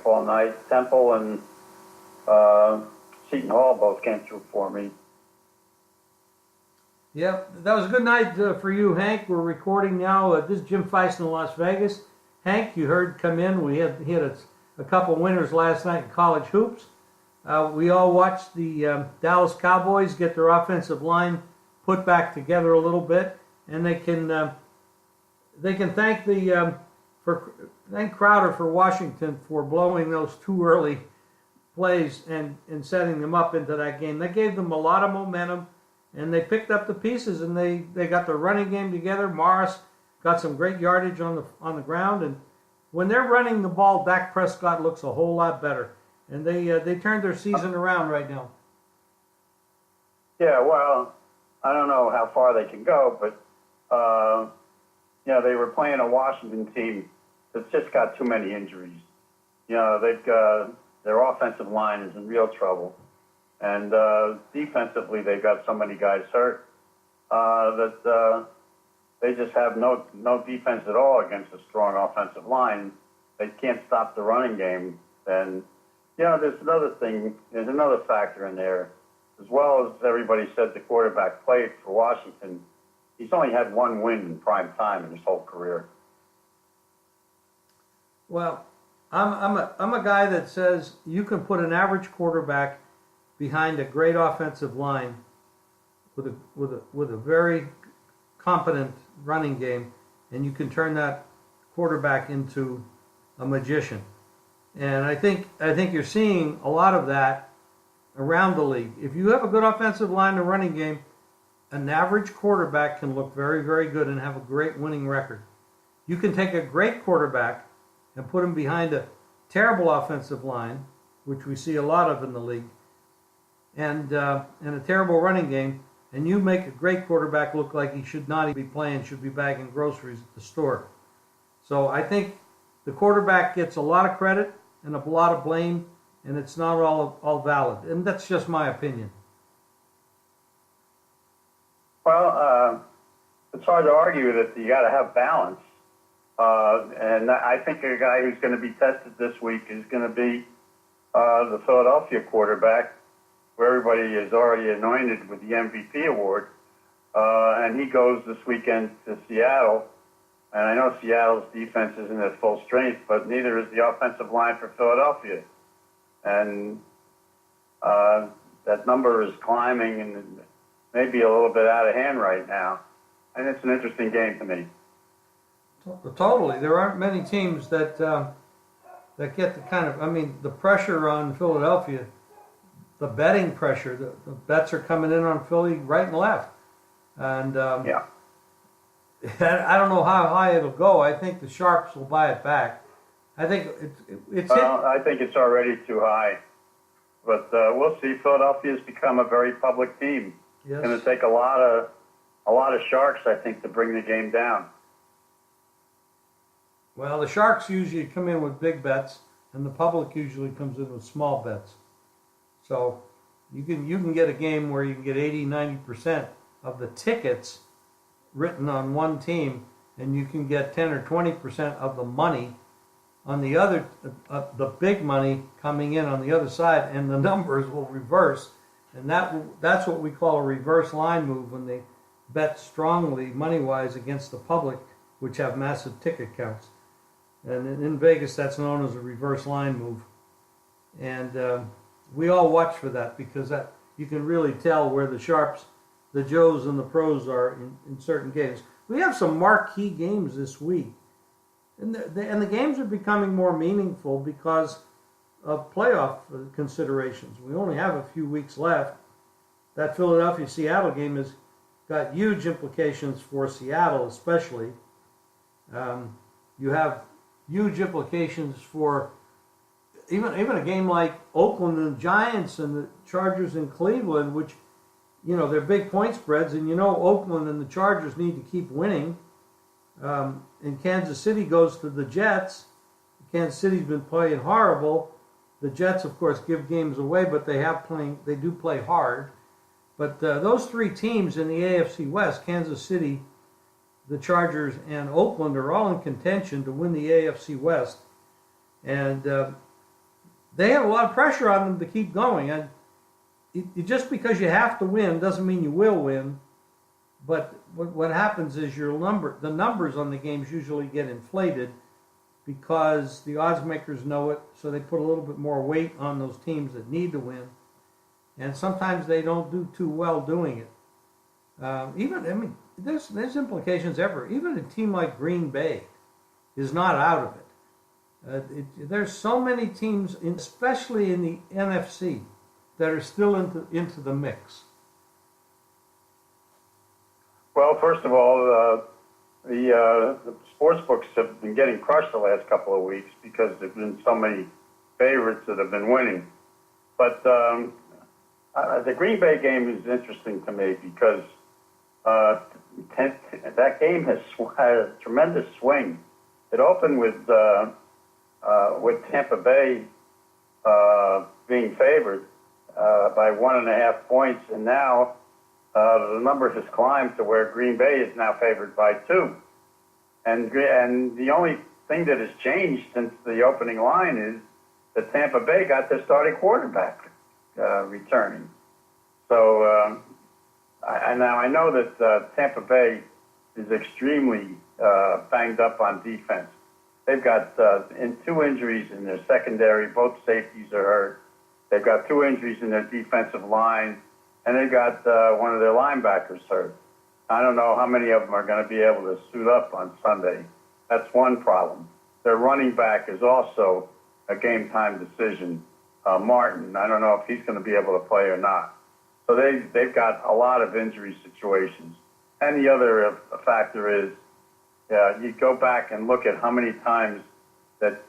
all night. Temple and Seton Hall both came through for me. Yep, that was a good night for you, Hank. We're recording now. This is Jim Feist in Las Vegas. Hank, you heard come in. We had a couple winners last night in college hoops. We all watched the Dallas Cowboys get their offensive line put back together a little bit, and they can thank thank Crowder for Washington for blowing those two early plays and setting them up into that game. They gave them a lot of momentum, and they picked up the pieces, and they got their running game together. Morris got some great yardage on the ground, and when they're running the ball, Dak Prescott looks a whole lot better, and they turned their season around right now. Yeah, well, I don't know how far they can go, but they were playing a Washington team that's just got too many injuries. They've got their offensive line is in real trouble, and defensively they've got so many guys hurt that they just have no defense at all against a strong offensive line. They can't stop the running game. And there's another factor in there. As well as everybody said, the quarterback played for Washington. He's only had one win in prime time in his whole career. Well, I'm a guy that says you can put an average quarterback behind a great offensive line with a very competent running game, and you can turn that quarterback into a magician. And I think you're seeing a lot of that around the league. If you have a good offensive line and running game, an average quarterback can look very, very good and have a great winning record. You can take a great quarterback and put him behind a terrible offensive line, which we see a lot of in the league, and a terrible running game, and you make a great quarterback look like he should not be playing, should be bagging groceries at the store. So I think the quarterback gets a lot of credit and a lot of blame, and it's not all valid. And that's just my opinion. Well, it's hard to argue that you got to have balance. And I think a guy who's going to be tested this week is going to be the Philadelphia quarterback, where everybody is already anointed with the MVP award. And he goes this weekend to Seattle. And I know Seattle's defense isn't at full strength, but neither is the offensive line for Philadelphia. And that number is climbing and maybe a little bit out of hand right now. And it's an interesting game to me. Totally. There aren't many teams that get the kind of, the pressure on Philadelphia, the betting pressure, the bets are coming in on Philly right and left. And I don't know how high it'll go. I think the Sharps will buy it back. I think I think it's already too high. But we'll see. Philadelphia's become a very public team. Yes. It's going to take a lot of Sharks, I think, to bring the game down. Well, the Sharks usually come in with big bets, and the public usually comes in with small bets. So you can get a game where you can get 80-90% of the tickets written on one team, and you can get 10 or 20% of the money on the other, the big money coming in on the other side, and the numbers will reverse. And that's what we call a reverse line move, when they bet strongly money-wise against the public, which have massive ticket counts. And in Vegas, that's known as a reverse line move. And we all watch for that, because that you can really tell where the Sharps, the Joes, and the pros are in certain games. We have some marquee games this week. And the games are becoming more meaningful because of playoff considerations. We only have a few weeks left. That Philadelphia-Seattle game has got huge implications for Seattle, especially. You have huge implications for even a game like Oakland and the Giants and the Chargers in Cleveland, which, they're big point spreads, and Oakland and the Chargers need to keep winning. And Kansas City goes to the Jets. Kansas City's been playing horrible. The Jets, of course, give games away, but they do play hard. But those three teams in the AFC West, Kansas City, the Chargers, and Oakland, are all in contention to win the AFC West. And they have a lot of pressure on them to keep going. And just because you have to win doesn't mean you will win. But what happens is the numbers on the games usually get inflated because the odds makers know it, so they put a little bit more weight on those teams that need to win. And sometimes they don't do too well doing it. There's implications everywhere. Even a team like Green Bay is not out of it. There's so many teams, especially in the NFC, that are still into the mix. Well, first of all, the sports books have been getting crushed the last couple of weeks because there've been so many favorites that have been winning. But the Green Bay game is interesting to me because that game has had a tremendous swing. It opened with Tampa Bay being favored by 1.5 points, and now the number has climbed to where Green Bay is now favored by 2. And the only thing that has changed since the opening line is that Tampa Bay got their starting quarterback returning. So now I know that Tampa Bay is extremely banged up on defense. They've got 2 injuries in their secondary. Both safeties are hurt. They've got 2 injuries in their defensive line, and they've got one of their linebackers hurt. I don't know how many of them are going to be able to suit up on Sunday. That's one problem. Their running back is also a game-time decision. Martin, I don't know if he's going to be able to play or not. So they've got a lot of injury situations. And the other factor is you go back and look at how many times that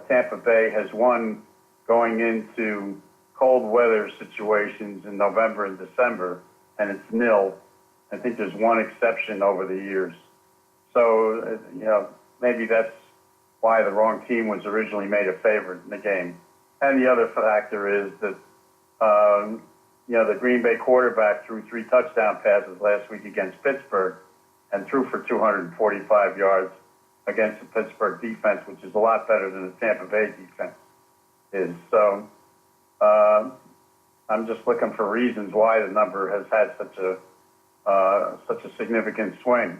Tampa Bay has won going into cold weather situations in November and December, and it's nil. I think there's one exception over the years. So, maybe that's why the wrong team was originally made a favorite in the game. And the other factor is that, the Green Bay quarterback threw 3 touchdown passes last week against Pittsburgh and threw for 245 yards against the Pittsburgh defense, which is a lot better than the Tampa Bay defense is. So I'm just looking for reasons why the number has had such a significant swing.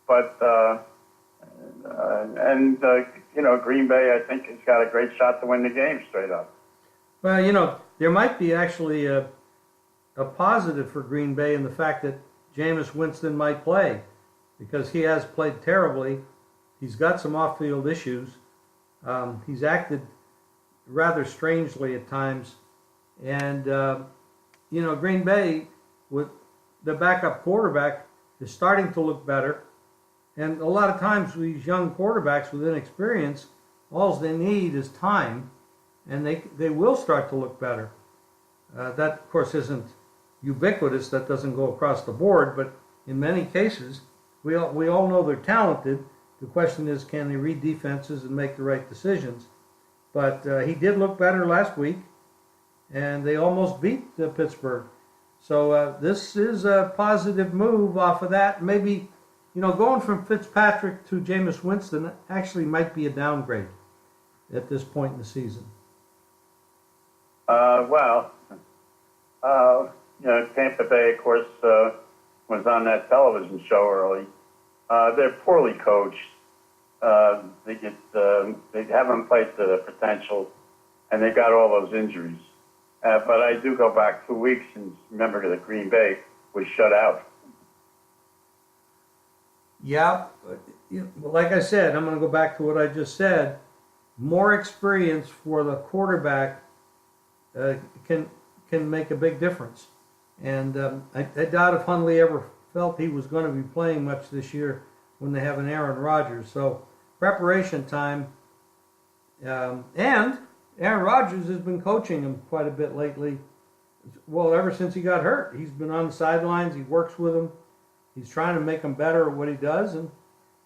But Green Bay, I think, has got a great shot to win the game straight up. Well, there might be actually a positive for Green Bay in the fact that Jameis Winston might play, because he has played terribly. He's got some off-field issues. He's acted rather strangely at times. And, Green Bay, with the backup quarterback, is starting to look better. And a lot of times these young quarterbacks with inexperience, all they need is time, and they will start to look better. That, of course, isn't ubiquitous. That doesn't go across the board, but in many cases, we all know they're talented. The question is, can they read defenses and make the right decisions? But he did look better last week, and they almost beat Pittsburgh. So this is a positive move off of that. Maybe, going from Fitzpatrick to Jameis Winston actually might be a downgrade at this point in the season. Tampa Bay, of course, was on that television show early. They're poorly coached. They haven't played to their potential, and they got all those injuries. But I do go back 2 weeks and remember that Green Bay was shut out. Yeah, like I said, I'm going to go back to what I just said. More experience for the quarterback can make a big difference. And I doubt if Hundley ever felt he was going to be playing much this year when they have an Aaron Rodgers. So preparation time. And Aaron Rodgers has been coaching him quite a bit lately. Well, ever since he got hurt, he's been on the sidelines. He works with him. He's trying to make him better at what he does. And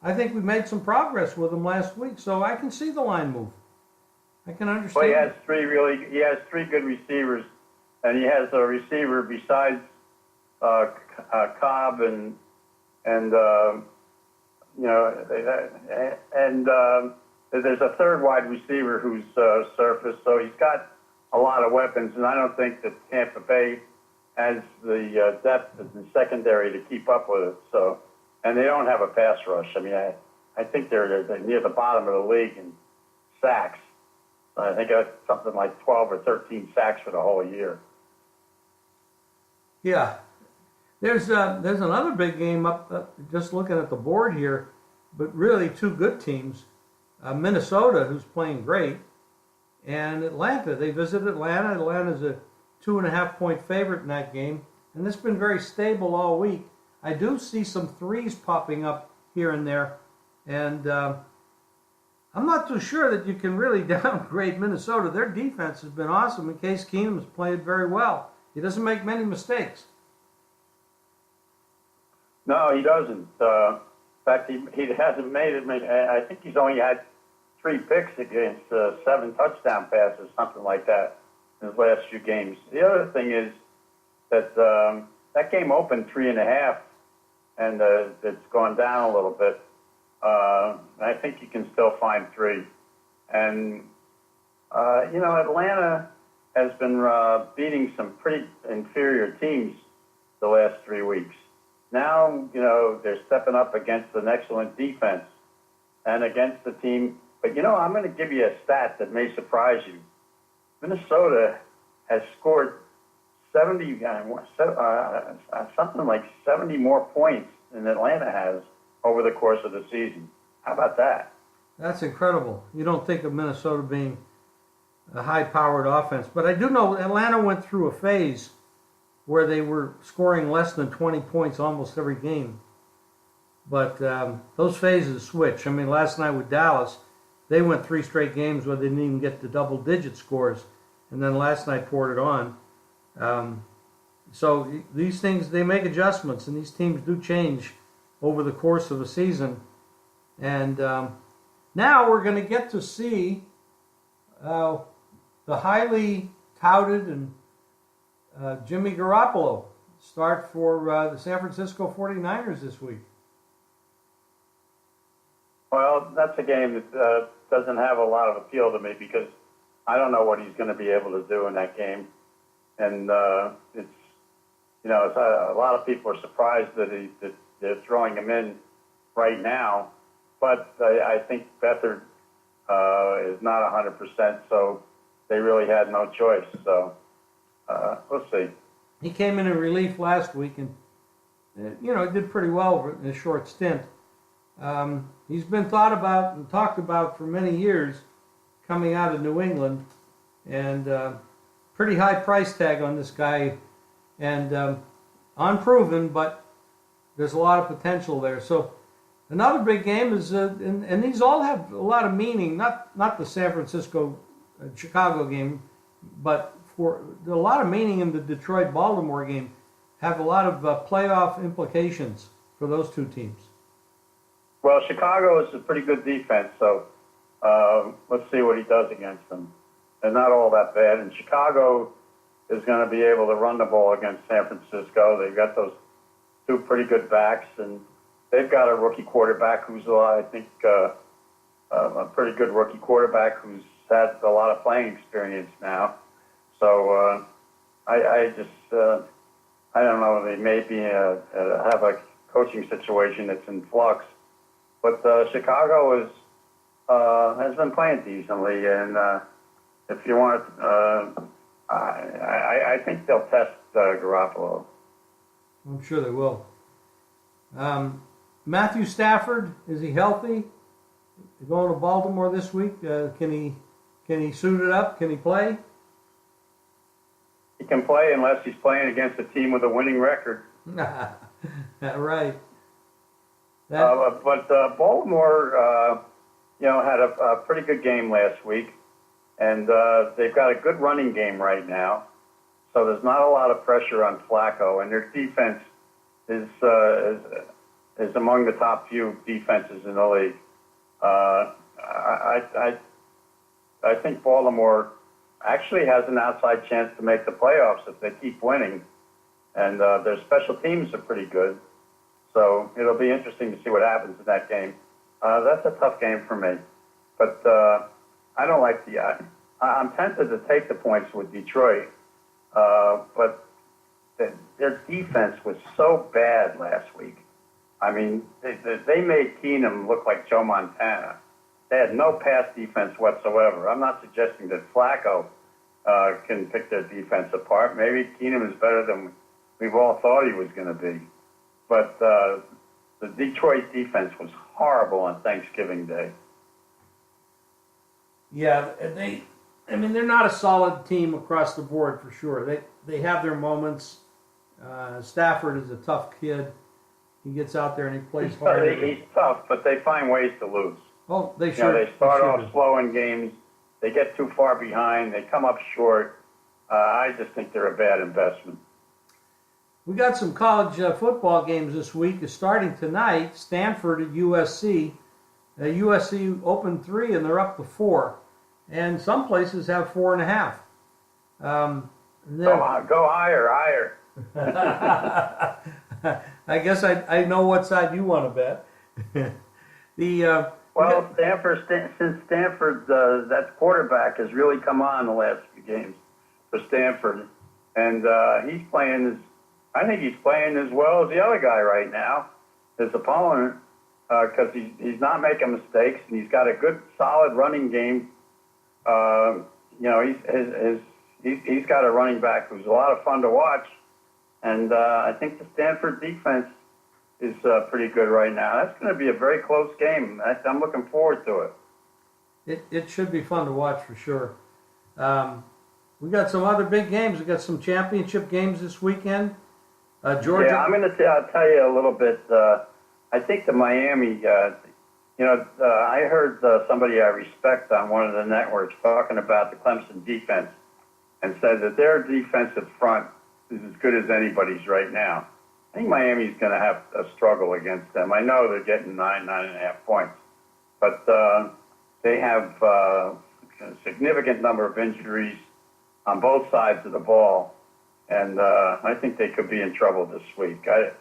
I think we made some progress with him last week. So I can see the line move. I can understand. Well, he has 3 good receivers. And he has a receiver besides Cobb there's a third wide receiver who's surfaced, so he's got a lot of weapons, and I don't think that Tampa Bay has the depth in the secondary to keep up with it. So, and they don't have a pass rush. I mean, I think they're near the bottom of the league in sacks. I think that's something like 12 or 13 sacks for the whole year. Yeah. There's another big game up, just looking at the board here, but really two good teams. Minnesota, who's playing great, and Atlanta. They visit Atlanta. Atlanta's a 2.5-point favorite in that game, and it's been very stable all week. I do see some threes popping up here and there, and I'm not too sure that you can really downgrade Minnesota. Their defense has been awesome, and Case Keenum's played very well. He doesn't make many mistakes. No, he doesn't. In fact, he hasn't made it. I think he's only had 3 picks against 7 touchdown passes, something like that, in his last few games. The other thing is that that game opened 3.5, and it's gone down a little bit. I think you can still find 3. And, Atlanta has been beating some pretty inferior teams the last 3 weeks. Now, they're stepping up against an excellent defense and against the team. But, I'm going to give you a stat that may surprise you. Minnesota has scored 70, something like 70 more points than Atlanta has over the course of the season. How about that? That's incredible. You don't think of Minnesota being a high-powered offense. But I do know Atlanta went through a phase where they were scoring less than 20 points almost every game. But those phases switch. I mean, last night with Dallas, they went 3 straight games where they didn't even get to double-digit scores. And then last night poured it on. So these things, they make adjustments, and these teams do change over the course of a season. And now we're going to get to see the highly touted and Jimmy Garoppolo start for the San Francisco 49ers this week. Well, that's a game that doesn't have a lot of appeal to me because I don't know what he's going to be able to do in that game. And it's a lot of people are surprised that they're throwing him in right now. But I think Beathard is not 100%, so they really had no choice. So we'll see. He came in relief last week and, did pretty well in a short stint. He's been thought about and talked about for many years coming out of New England, and pretty high price tag on this guy, and unproven, but there's a lot of potential there. So another big game is, and these all have a lot of meaning, not the San Francisco Chicago game, but for a lot of meaning in the Detroit-Baltimore game, have a lot of playoff implications for those two teams. Well, Chicago is a pretty good defense, so let's see what he does against them. They're not all that bad, and Chicago is going to be able to run the ball against San Francisco. They've got those 2 pretty good backs, and they've got a rookie quarterback who's, I think, a pretty good rookie quarterback who's had a lot of playing experience now. So I don't know. They may be have a coaching situation that's in flux, but Chicago has been playing decently, and if you want, I think they'll test Garoppolo. I'm sure they will. Matthew Stafford, is he healthy? Going to Baltimore this week? Can he suit it up? Can he play? He can play unless he's playing against a team with a winning record. Right. But Baltimore, had a pretty good game last week, and they've got a good running game right now. So there's not a lot of pressure on Flacco, and their defense is among the top few defenses in the league. I think Baltimore actually has an outside chance to make the playoffs if they keep winning, and their special teams are pretty good. So it'll be interesting to see what happens in that game. That's a tough game for me. But I don't like the. I'm tempted to take the points with Detroit, but their defense was so bad last week. I mean, they made Keenum look like Joe Montana. They had no pass defense whatsoever. I'm not suggesting that Flacco can pick their defense apart. Maybe Keenum is better than we've all thought he was going to be. But the Detroit defense was horrible on Thanksgiving Day. Yeah, they're not a solid team across the board for sure. They have their moments. Stafford is a tough kid. He gets out there and he plays hard. He's tough, but they find ways to lose. Oh, they sure. They start off slow in games. They get too far behind. They come up short. I just think they're a bad investment. We got some college football games this week. It's starting tonight. Stanford at USC. USC opened 3 and they're up to 4. And some places have 4.5. Go higher. I guess I know what side you want to bet. Since Stanford, that quarterback has really come on the last few games for Stanford, and I think he's playing as well as the other guy right now, his opponent, because he's not making mistakes and he's got a good, solid running game. He's got a running back who's a lot of fun to watch, and I think the Stanford defense is pretty good right now. That's going to be a very close game. I'm looking forward to it. It should be fun to watch for sure. We got some other big games. We got some championship games this weekend. Georgia. Yeah, I'm going to tell you a little bit. I think the Miami. I heard somebody I respect on one of the networks talking about the Clemson defense, and said that their defensive front is as good as anybody's right now. I think Miami's going to have a struggle against them. I know they're getting 9.5 points, but they have a significant number of injuries on both sides of the ball, and I think they could be in trouble this week. And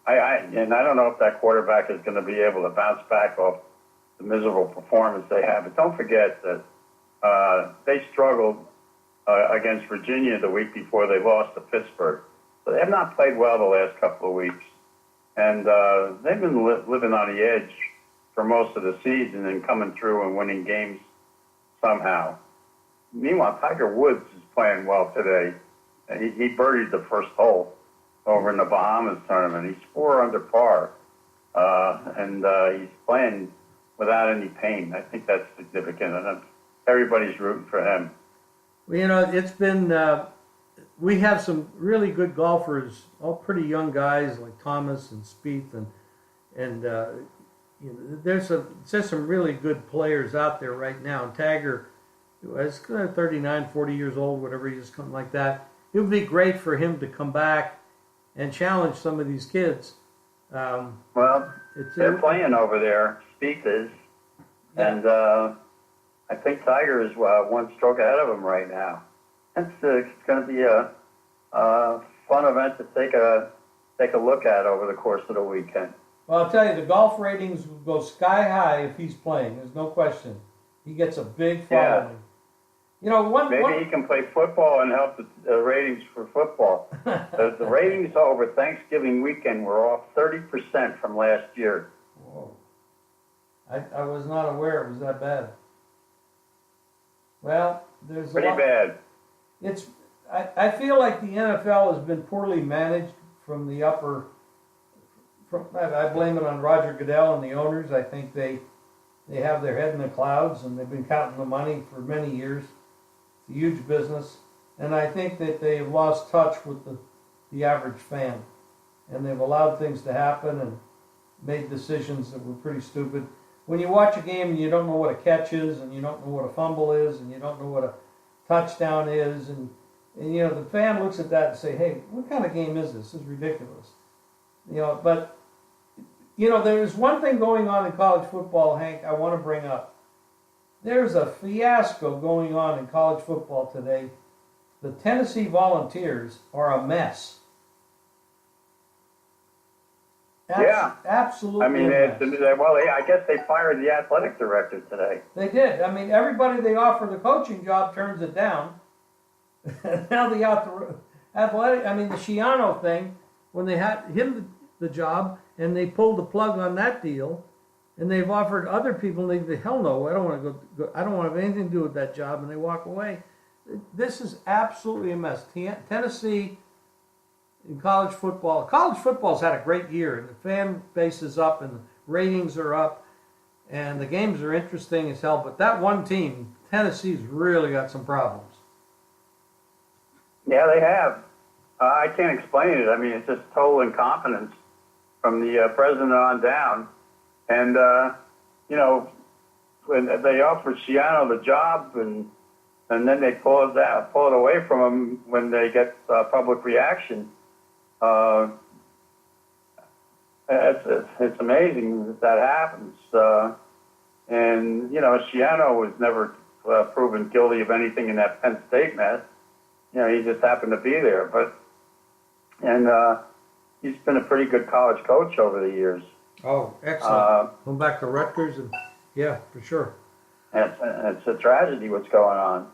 I don't know if that quarterback is going to be able to bounce back off the miserable performance they have. But don't forget that they struggled against Virginia the week before they lost to Pittsburgh. So they have not played well the last couple of weeks. And they've been living on the edge for most of the season and coming through and winning games somehow. Meanwhile, Tiger Woods is playing well today. He birdied the first hole over in the Bahamas tournament. He's 4 under par, and he's playing without any pain. I think that's significant, and everybody's rooting for him. Well, it's been, we have some really good golfers, all pretty young guys like Thomas and Spieth, and there's just some really good players out there right now. And Tiger is 39, 40 years old, whatever he is, something like that. It would be great for him to come back and challenge some of these kids. They're playing over there. Spieth is, yeah. And I think Tiger is 1 stroke ahead of him right now. It's going to be a fun event to take a look at over the course of the weekend. Well, I'll tell you, the golf ratings will go sky high if he's playing. There's no question. He gets a big following. Yeah. Maybe he can play football and help the ratings for football. The ratings over Thanksgiving weekend were off 30% from last year. Whoa. I was not aware it was that bad. Well, there's pretty bad. I feel like the NFL has been poorly managed from the upper. I blame it on Roger Goodell and the owners. I think they have their head in the clouds and they've been counting the money for many years. It's a huge business, and I think that they've lost touch with the average fan, and they've allowed things to happen and made decisions that were pretty stupid. When you watch a game and you don't know what a catch is, and you don't know what a fumble is, and you don't know what a touchdown is, and the fan looks at that and say, "Hey, what kind of game is this? This is ridiculous." But there's one thing going on in college football, Hank, I want to bring up. There's a fiasco going on in college football today. The Tennessee Volunteers are a mess. Yeah. Absolutely. I mean, I guess they fired the athletic director today. They did. I mean, everybody they offer the coaching job turns it down. Now the athletic, I mean, the Shiano thing, when they had him the job and they pulled the plug on that deal, and they've offered other people, and they hell no, I don't want to go. I don't want to have anything to do with that job, and they walk away. This is absolutely a mess. Tennessee in college football. College football's had a great year, and the fan base is up, and the ratings are up, and the games are interesting as hell. But that one team, Tennessee's really got some problems. Yeah, they have. I can't explain it. I mean, it's just total incompetence from the president on down. And, when they offered Shiano the job and then they pull it away from him when they get public reaction, it's amazing that happens. And, Shiano was never proven guilty of anything in that Penn State mess. He just happened to be there. And he's been a pretty good college coach over the years. Oh, excellent. Going back to Rutgers, and yeah, for sure. It's a tragedy what's going on.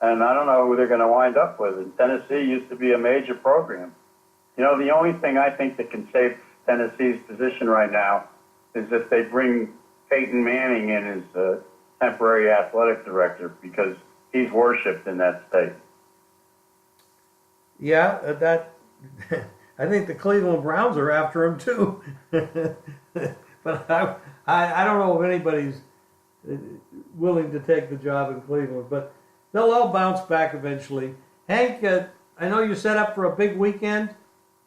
And I don't know who they're going to wind up with. And Tennessee used to be a major program. The only thing I think that can save Tennessee's position right now is if they bring Peyton Manning in as temporary athletic director, because he's worshipped in that state. Yeah, that I think the Cleveland Browns are after him too. But I don't know if anybody's willing to take the job in Cleveland, but they'll all bounce back eventually. Hank, I know you're set up for a big weekend.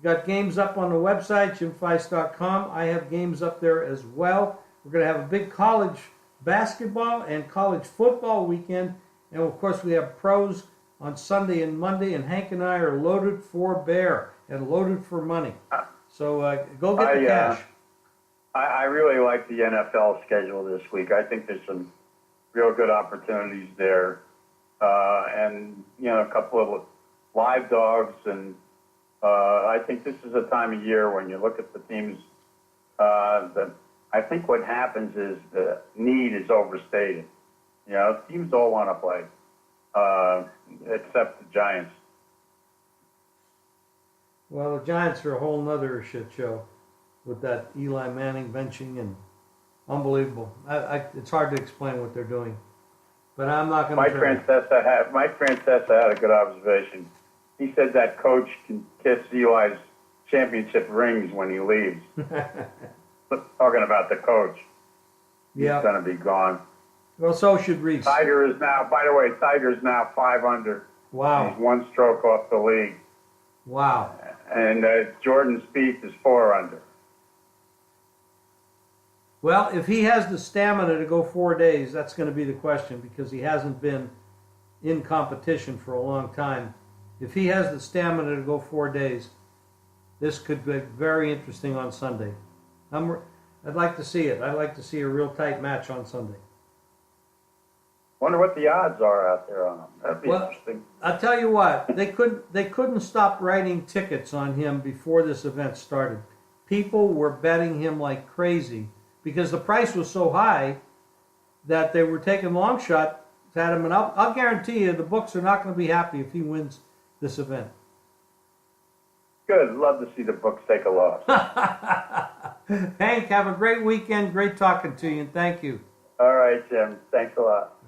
You got games up on the website, jimfeist.com. I have games up there as well. We're going to have a big college basketball and college football weekend. And of course, we have pros on Sunday and Monday, and Hank and I are loaded for bear and loaded for money. So go get the cash. I really like the NFL schedule this week. I think there's some real good opportunities there. And, a couple of live dogs. And I think this is a time of year when you look at the teams that I think what happens is the need is overstated. Teams all want to play. Except the Giants. Well, the Giants are a whole nother shit show with that Eli Manning benching, and unbelievable. It's hard to explain what they're doing, but I'm not going to. Mike Francesa had a good observation. He said that coach can kiss Eli's championship rings when he leaves. Talking about the coach. He's going to be gone. Well, so should Reese. Tiger's now 5 under. Wow. He's 1 stroke off the lead. Wow. And Jordan Spieth is 4 under. Well, if he has the stamina to go 4 days, that's going to be the question, because he hasn't been in competition for a long time. If he has the stamina to go 4 days, this could be very interesting on Sunday. I'd like to see it. I'd like to see a real tight match on Sunday. Wonder what the odds are out there on him. That'd be interesting. I'll tell you what, they couldn't stop writing tickets on him before this event started. People were betting him like crazy because the price was so high that they were taking long shots at him. And I'll guarantee you the books are not going to be happy if he wins this event. Good. Love to see the books take a loss. Hank, have a great weekend. Great talking to you, and thank you. All right, Jim. Thanks a lot.